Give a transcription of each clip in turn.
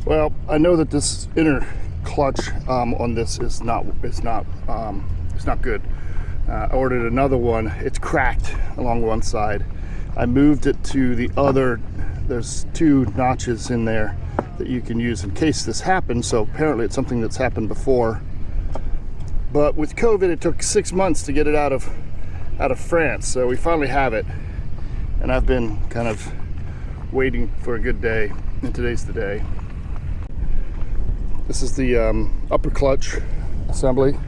Well, I know that this inner clutch on this is not good. I ordered another one. It's cracked along one side. I moved it to the other. There's 2 notches in there that you can use in case this happens. So apparently it's something that's happened before. But with COVID, it took 6 months to get it out of France. So we finally have it, and I've been kind of waiting for a good day, and today's the day. This is the upper clutch assembly,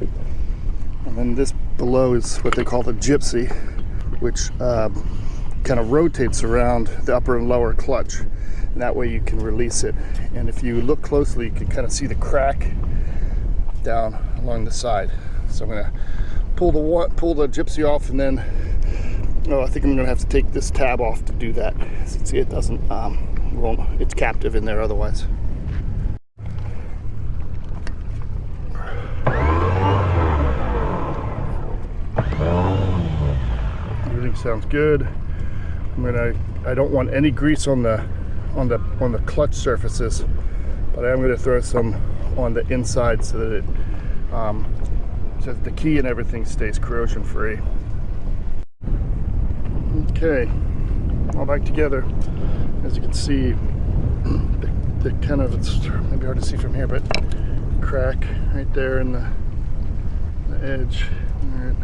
and then this below is what they call the gypsy, which kind of rotates around the upper and lower clutch, and that way you can release it. And if you look closely, you can kind of see the crack down along the side. So I'm going to pull the gypsy off, and then I think I'm going to have to take this tab off to do that. See, it doesn't it's captive in there otherwise. Everything sounds good. I don't want any grease on the clutch surfaces, but I am going to throw some on the inside so that so that the key and everything stays corrosion free. Okay, all back together. As you can see, the kind of, it's maybe hard to see from here, but crack right there in the edge. It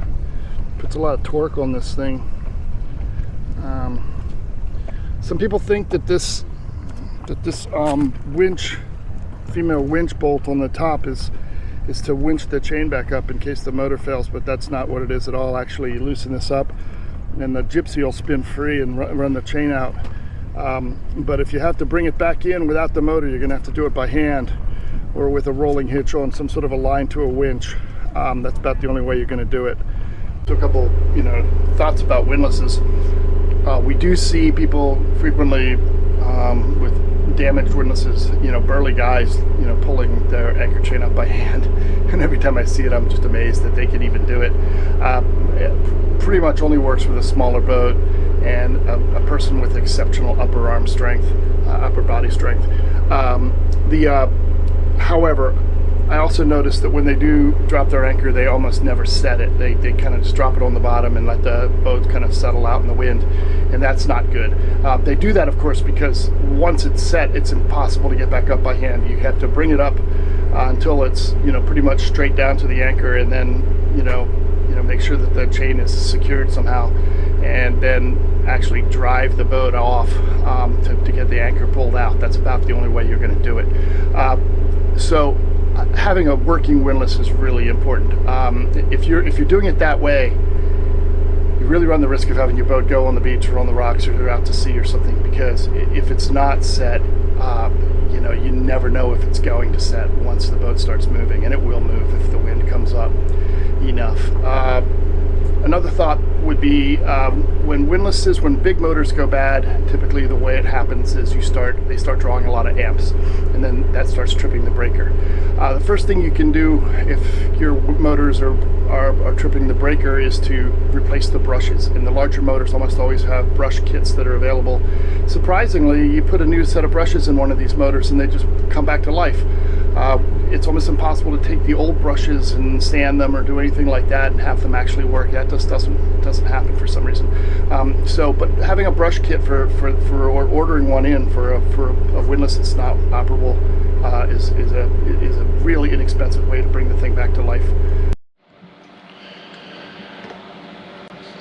puts a lot of torque on this thing. Some people think that this winch, female winch bolt on the top is to winch the chain back up in case the motor fails, but that's not what it is at all. Actually, you loosen this up and the gypsy will spin free and run the chain out. But if you have to bring it back in without the motor, you're gonna have to do it by hand or with a rolling hitch on some sort of a line to a winch. That's about the only way you're gonna do it. So a couple, thoughts about windlasses. We do see people frequently with damaged windlasses, burly guys, pulling their anchor chain up by hand. And every time I see it, I'm just amazed that they can even do it. It pretty much only works with a smaller boat and a person with exceptional upper arm strength, upper body strength. However, I also noticed that when they do drop their anchor, they almost never set it. They kind of just drop it on the bottom and let the boat kind of settle out in the wind, and that's not good. They do that, of course, because once it's set, it's impossible to get back up by hand. You have to bring it up until it's pretty much straight down to the anchor, and then make sure that the chain is secured somehow, and then actually drive the boat off to get the anchor pulled out. That's about the only way you're going to do it. So having a working windlass is really important. If you're doing it that way, you really run the risk of having your boat go on the beach or on the rocks or out to sea or something, because if it's not set, you never know if it's going to set once the boat starts moving, and it will move if the wind comes up enough. Another thought would be when big motors go bad, typically the way it happens is they start drawing a lot of amps, and then that starts tripping the breaker. The first thing you can do if your motors are tripping the breaker is to replace the brushes, and the larger motors almost always have brush kits that are available. Surprisingly, you put a new set of brushes in one of these motors and they just come back to life. It's almost impossible to take the old brushes and sand them or do anything like that and have them actually work. That just doesn't happen for some reason. But having a brush kit or ordering one in for a windlass that's not operable is a really inexpensive way to bring the thing back to life.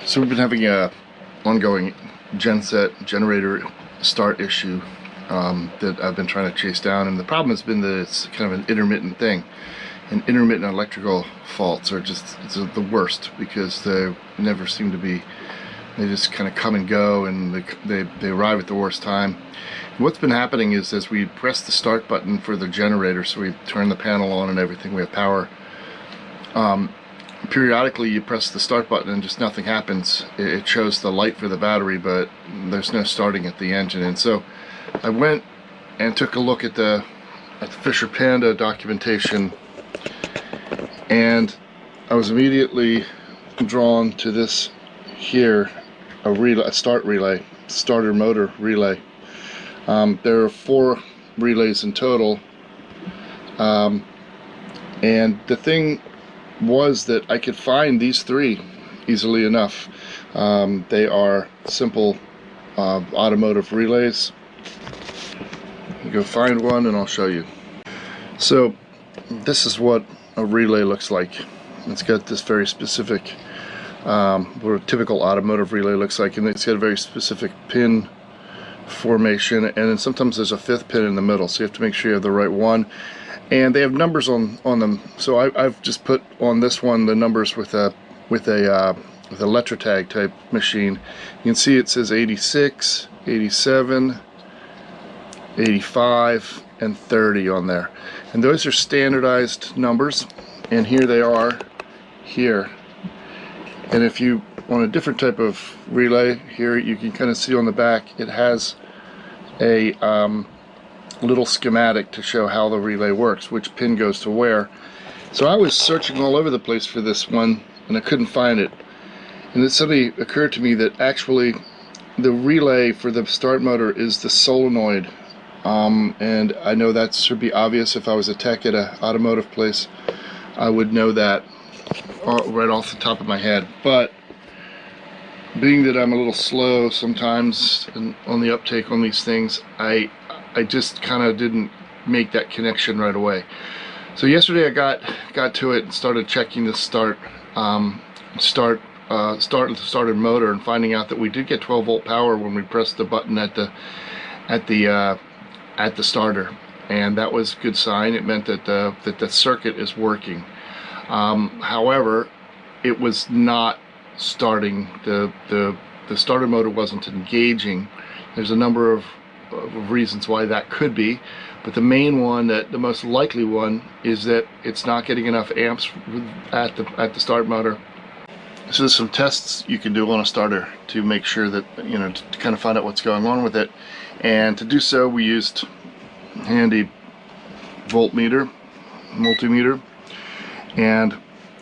So we've been having a ongoing genset generator start issue that I've been trying to chase down, and the problem has been that it's kind of an intermittent thing, and intermittent electrical faults are just the worst because they never seem to be, they just kind of come and go, and they arrive at the worst time. And what's been happening is as we press the start button for the generator, so we turn the panel on and everything, we have power, periodically you press the start button and just nothing happens. It shows the light for the battery, but there's no starting at the engine. And so I went and took a look at the Fischer Panda documentation, and I was immediately drawn to this here, a starter motor relay. There are 4 relays in total. And the thing was that I could find these 3 easily enough. They are simple automotive relays. You go find one and I'll show you. So this is what a relay looks like. It's got this very specific, what a typical automotive relay looks like, and it's got a very specific pin formation, and then sometimes there's a 5th pin in the middle, so you have to make sure you have the right one. And they have numbers on them. So I've just put on this one the numbers with a letter tag type machine. You can see it says 86, 87, 85, and 30 on there, and those are standardized numbers, and here they are here. And if you want a different type of relay, here you can kind of see on the back it has a little schematic to show how the relay works, which pin goes to where. So I was searching all over the place for this one and I couldn't find it, and it suddenly occurred to me that actually the relay for the start motor is the solenoid. And I know that should be obvious. If I was a tech at an automotive place, I would know that right off the top of my head. But being that I'm a little slow sometimes on the uptake on these things, I just kind of didn't make that connection right away. So yesterday I got to it and started checking the started motor, and finding out that we did get 12-volt power when we pressed the button at the starter, and that was a good sign. It meant that the circuit is working. However, it was not starting. The starter motor wasn't engaging. There's a number of reasons why that could be, but the main one, the most likely one, is that it's not getting enough amps at the start motor. So there's some tests you can do on a starter to make sure that, you know, to kind of find out what's going on with it. And to do so, we used a handy voltmeter, multimeter. And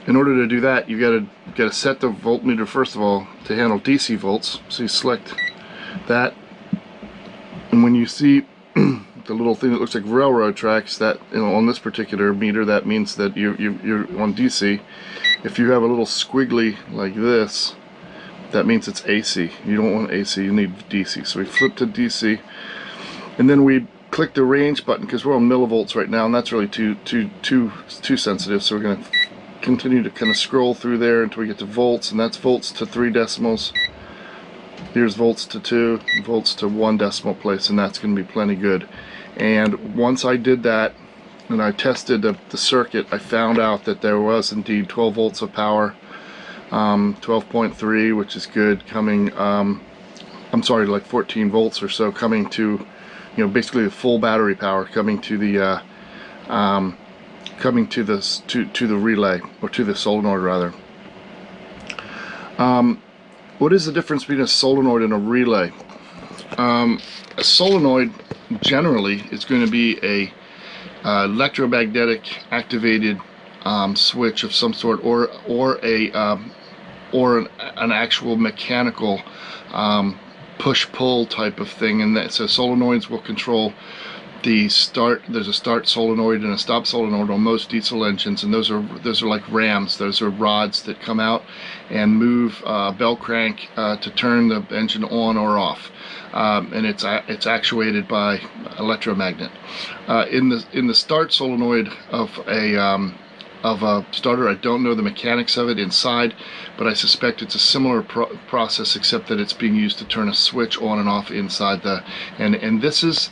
in order to do that, you got to set the voltmeter first of all to handle DC volts. So you select that, and when you see the little thing that looks like railroad tracks, that, you know, on this particular meter, that means that you're on DC. If you have a little squiggly like this, that means it's AC. You don't want AC, you need DC. So we flip to DC, and then we click the range button because we're on millivolts right now, and that's really too sensitive. So we're going to continue to kind of scroll through there until we get to volts, and that's volts to 3 decimals. Here's volts to 2, volts to 1 decimal place, and that's going to be plenty good. And once I did that and I tested the circuit, I found out that there was indeed 12 volts of power, 12.3, which is good, coming, I'm sorry, like 14 volts or so coming to, you know, basically the full battery power coming to the to the relay, or to the solenoid rather. What is the difference between a solenoid and a relay? A solenoid generally is going to be a electromagnetic activated switch of some sort, or an actual mechanical push-pull type of thing, and that, so solenoids will control the start. There's a start solenoid and a stop solenoid on most diesel engines, and those are like rams. Those are rods that come out and move bell crank to turn the engine on or off, and it's actuated by electromagnet. In the start solenoid of a starter, I don't know the mechanics of it inside, but I suspect it's a similar process, except that it's being used to turn a switch on and off inside the, and this is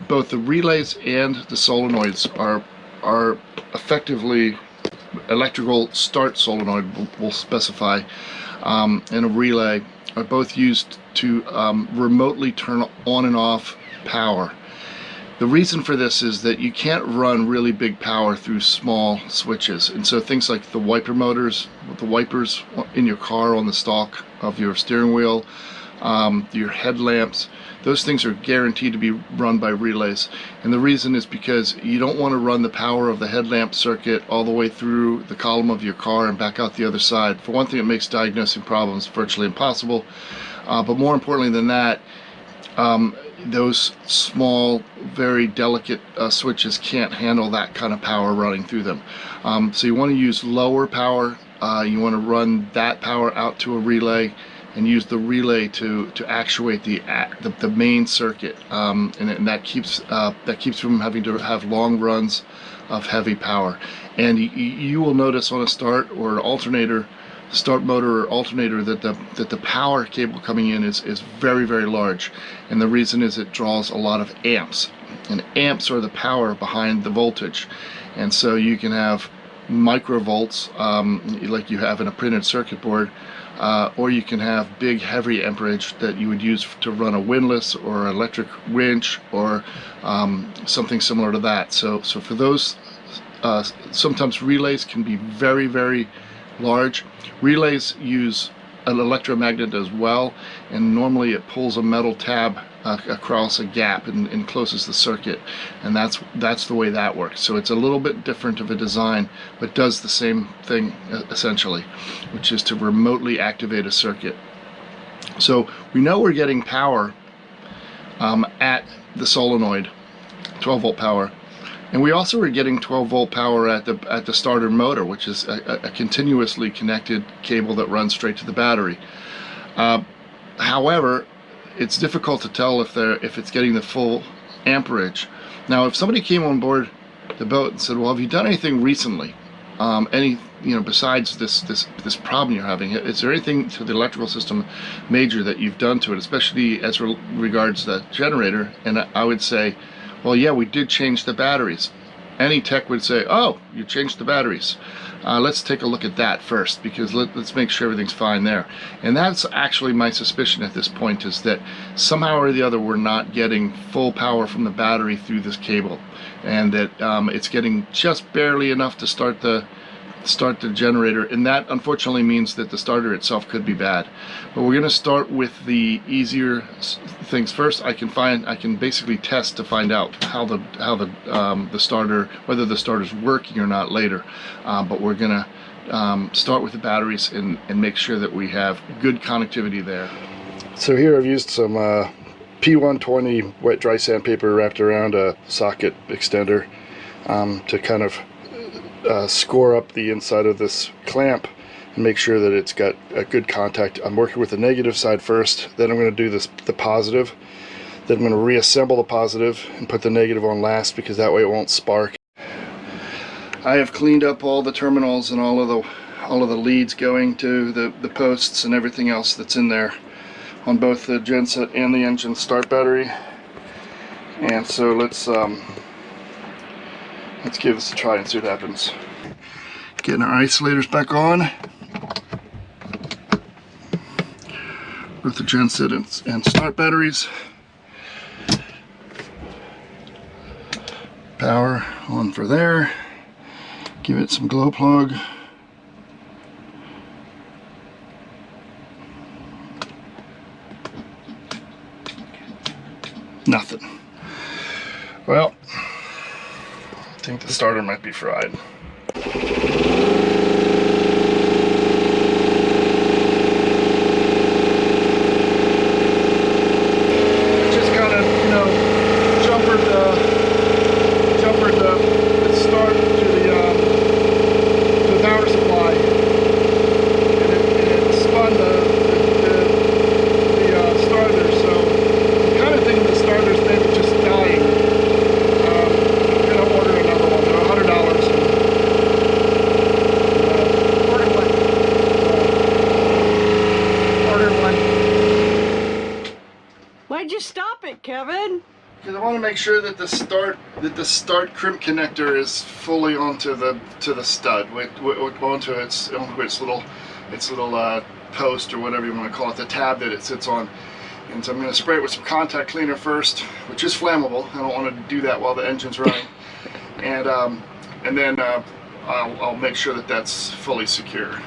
both the relays and the solenoids are effectively electrical start solenoid, will specify, and a relay are both used to remotely turn on and off power. The reason for this is that you can't run really big power through small switches, and so things like the wiper motors, the wipers in your car on the stalk of your steering wheel, your headlamps, those things are guaranteed to be run by relays. And the reason is because you don't want to run the power of the headlamp circuit all the way through the column of your car and back out the other side. For one thing, it makes diagnosing problems virtually impossible, but more importantly than that, those small, very delicate switches can't handle that kind of power running through them. So you want to use lower power. You want to run that power out to a relay and use the relay to actuate the main circuit, and that keeps from having to have long runs of heavy power. And you will notice on a start or alternator, start motor or alternator, that the power cable coming in is very, very large, and the reason is it draws a lot of amps, and amps are the power behind the voltage. And so you can have microvolts like you have in a printed circuit board, or you can have big heavy amperage that you would use to run a windlass or electric winch or something similar to that. So for those, sometimes relays can be very, very large. Relays use an electromagnet as well, and normally it pulls a metal tab across a gap and closes the circuit, and that's the way that works. So it's a little bit different of a design, but does the same thing essentially, which is to remotely activate a circuit. So we know we're getting power at the solenoid, 12 volt power, and we also are getting 12 volt power at the starter motor, which is a continuously connected cable that runs straight to the battery. However, it's difficult to tell if it's getting the full amperage. Now, if somebody came on board the boat and said, "Well, have you done anything recently? Besides this problem you're having? Is there anything to the electrical system major that you've done to it, especially as regards the generator?" And I would say, "Well, yeah, we did change the batteries." Any tech would say, "Oh, you changed the batteries. Let's take a look at that first, because let's make sure everything's fine there." And that's actually my suspicion at this point, is that somehow or the other we're not getting full power from the battery through this cable, and that it's getting just barely enough to start the generator, and that unfortunately means that the starter itself could be bad. But we're going to start with the easier things first. I can basically test to find out how the starter, whether the starter's working or not later. But we're going to start with the batteries and make sure that we have good connectivity there. So here I've used some P120 wet dry sandpaper wrapped around a socket extender to kind of score up the inside of this clamp and make sure that it's got a good contact. I'm working with the negative side first, then I'm going to do the positive, then I'm going to reassemble the positive and put the negative on last, because that way it won't spark. I have cleaned up all the terminals and all of the leads going to the posts and everything else that's in there on both the genset and the engine start battery. And so let's give this a try and see what happens. Getting our isolators back on with the genset and start batteries. Power on for there. Give it some glow plug. Nothing. Well, I think the starter might be fried. Just kind of, jumpered the start to the power supply, and it spun the starter. So I'm kind of thinking the starter's maybe just dying. I'm gonna order another one. They're $100. Order one. Why'd you stop it, Kevin? Because I want to make sure that the start crimp connector is fully onto the stud, onto its little post, or whatever you want to call it, the tab that it sits on. And so I'm going to spray it with some contact cleaner first, which is flammable. I don't want to do that while the engine's running. And then I'll make sure that that's fully secure.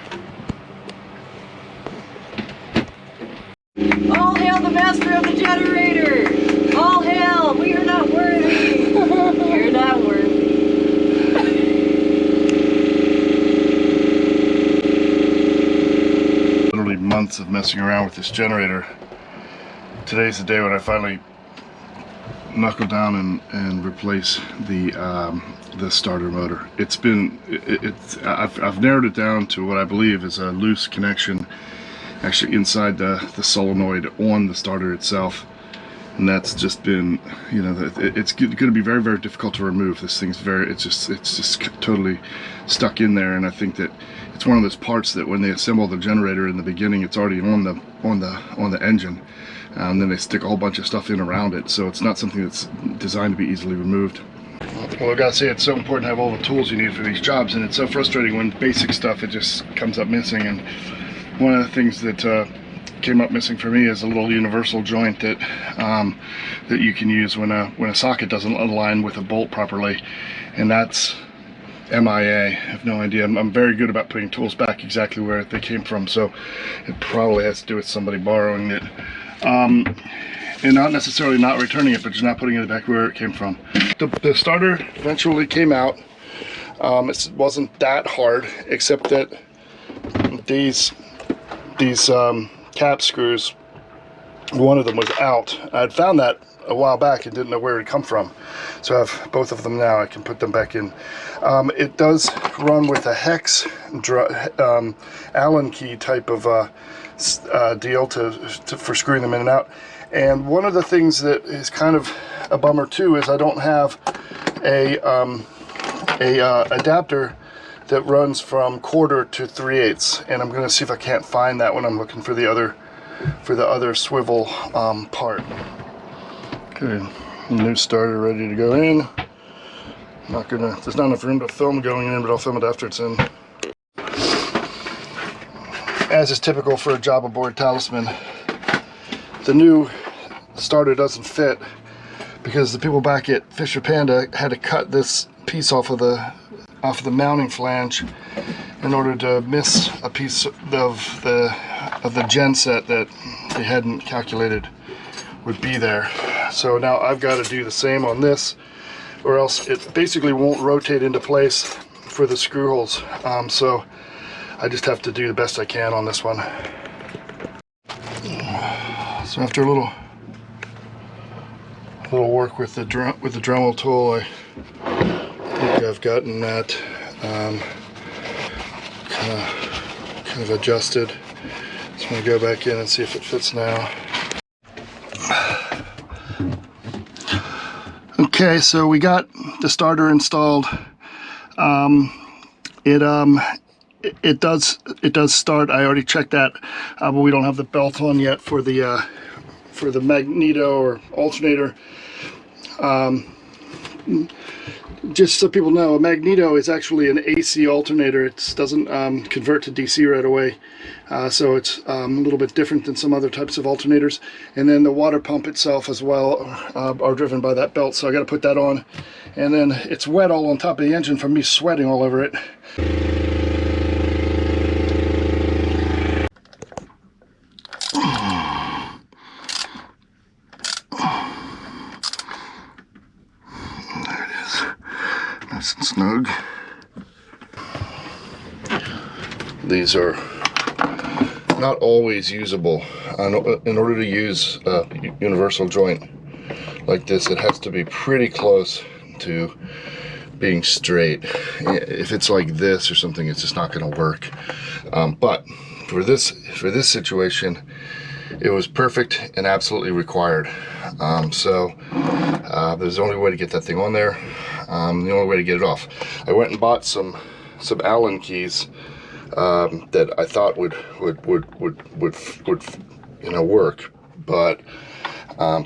All hail the master of the generator! All hail! We are not worthy! You're not worthy. Literally months of messing around with this generator. Today's the day when I finally knuckle down and replace the starter motor. I've narrowed it down to what I believe is a loose connection actually inside the solenoid on the starter itself, and that's just been, you know, it's going to be very, very difficult to remove. This thing's it's just totally stuck in there, and I think that it's one of those parts that when they assemble the generator in the beginning, it's already on the engine, and then they stick a whole bunch of stuff in around it, so it's not something that's designed to be easily removed. Well, I gotta say, it's so important to have all the tools you need for these jobs, and it's so frustrating when basic stuff, it just comes up missing. And one of the things that came up missing for me is a little universal joint that that you can use when a socket doesn't align with a bolt properly, and that's MIA. I have no idea. I'm very good about putting tools back exactly where they came from, so it probably has to do with somebody borrowing it, and not necessarily not returning it, but just not putting it back where it came from. The starter eventually came out. It wasn't that hard, except that these cap screws, one of them was out. I'd found that a while back and didn't know where it had come from, so I have both of them now. I can put them back in. It does run with a hex Allen key type of deal for screwing them in and out. And one of the things that is kind of a bummer too is I don't have a adapter that runs from 1/4 to 3/8, and I'm going to see if I can't find that when I'm looking for the other swivel part. Okay, new starter ready to go in. There's not enough room to film going in, but I'll film it after it's in. As is typical for a job aboard Talisman, the new starter doesn't fit because the people back at Fischer Panda had to cut this piece off of the mounting flange in order to miss a piece of the genset that they hadn't calculated would be there. So now I've got to do the same on this, or else it basically won't rotate into place for the screw holes. So I just have to do the best I can on this one. So after a little work with the Dremel tool, I think I've gotten that kind of adjusted. So I'm going to go back in and see if it fits now. Okay, so we got the starter installed. It does start. I already checked that, but we don't have the belt on yet for the magneto or alternator. Just so people know, a magneto is actually an AC alternator. It doesn't convert to DC right away, so it's a little bit different than some other types of alternators. And then the water pump itself as well are driven by that belt, so I got to put that on. And then it's wet all on top of the engine from me sweating all over it. Nice and snug. These are not always usable. In order to use a universal joint like this, it has to be pretty close to being straight. If it's like this or something, it's just not going to work. But for this situation, it was perfect and absolutely required. So there's the only way to get that thing on there. The only way to get it off. I went and bought some Allen keys that I thought would work, but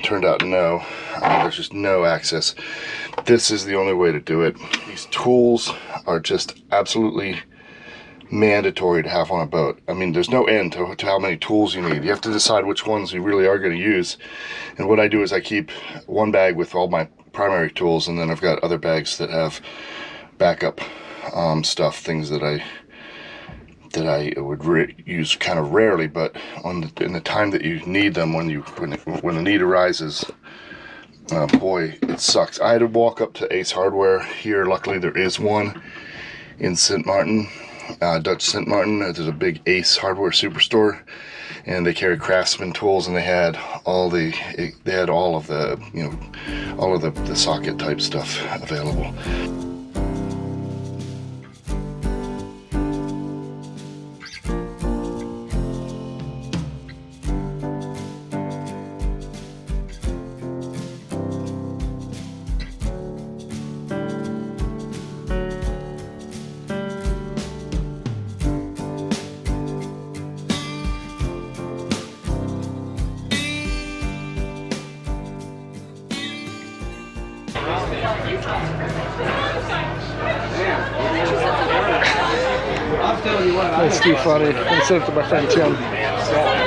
turned out no. There's just no access. This is the only way to do it. These tools are just absolutely mandatory to have on a boat. I mean, there's no end to how many tools you need. You have to decide which ones you really are going to use. And what I do is I keep one bag with all my primary tools, and then I've got other bags that have backup stuff, things that I would use kind of rarely, but in the time that you need them, when the need arises, boy, it sucks. I had to walk up to Ace Hardware here. Luckily, there is one in St. Martin, Dutch St. Martin. There's a big Ace Hardware superstore, and they carried craftsman tools, and they had all of the the socket type stuff available. That's too funny. I sent it to my friend Tim.